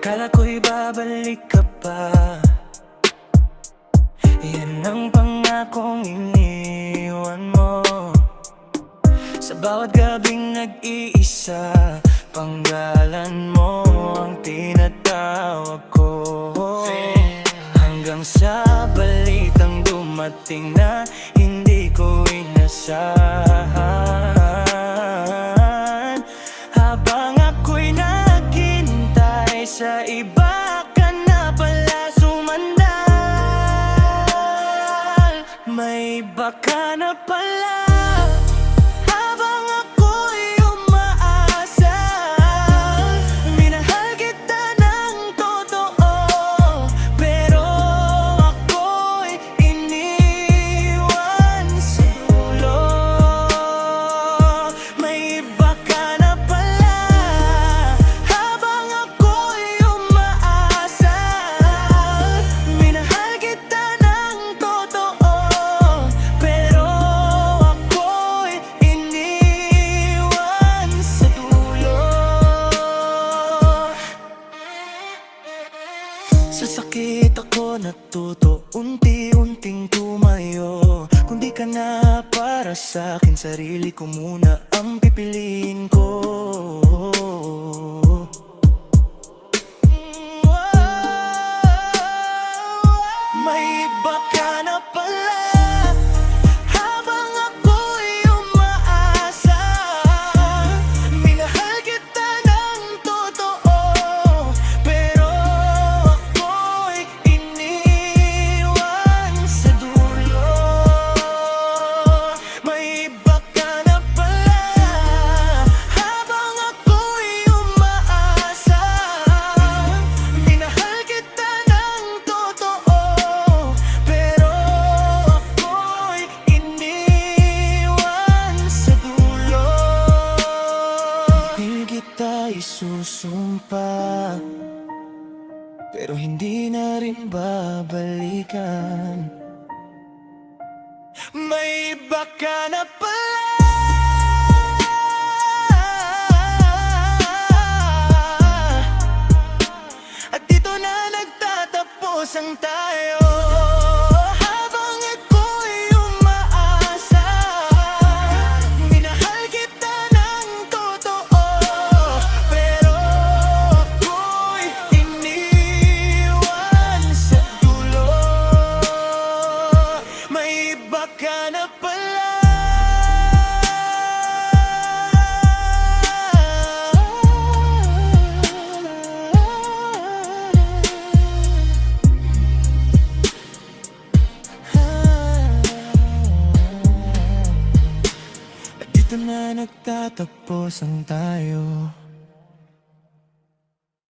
Kala ko'y babalik ka pa. Yan ang pangakong iniwan mo. Sa bawat gabing nag-iisa, panggalan mo ang tinatawag ko. Hanggang sa balitang dumating na hindi ko inasahan. Habang ako'y naghintay, sa iba ka na pala sumandal. May iba ka na pala. Habang ako'y umaasa, minahal kita ng totoo, pero ako'y iniwan sa dulo. May iba ka na pala. Habang ako'y umaasa, minahal kita ng totoo, pero ako'y iniwan sa dulo. Sa sakit ako natuto, unti-unting tumayo. Kung di ka na para sa'kin, sarili ko muna ang pipiliin ko. May iba ka na pala. Habang ako'y umaasa, minahal kita ng totoo, pero ako'y iniwan sa dulo. May iba ka na pala. Habang ako'y umaasa, minahal kita ng totoo, pero ako'y iniwan sa dulo. Hindi kita isusumpa, pero hindi na rin babalikan. May iba ka na pala. At dito na nagtatapos ang tayo. Habang ako'y umaasa, minahal kita ng totoo, pero ako'y iniwan sa dulo. May iba ka na pala. At dito na nagtatapos ang tayo.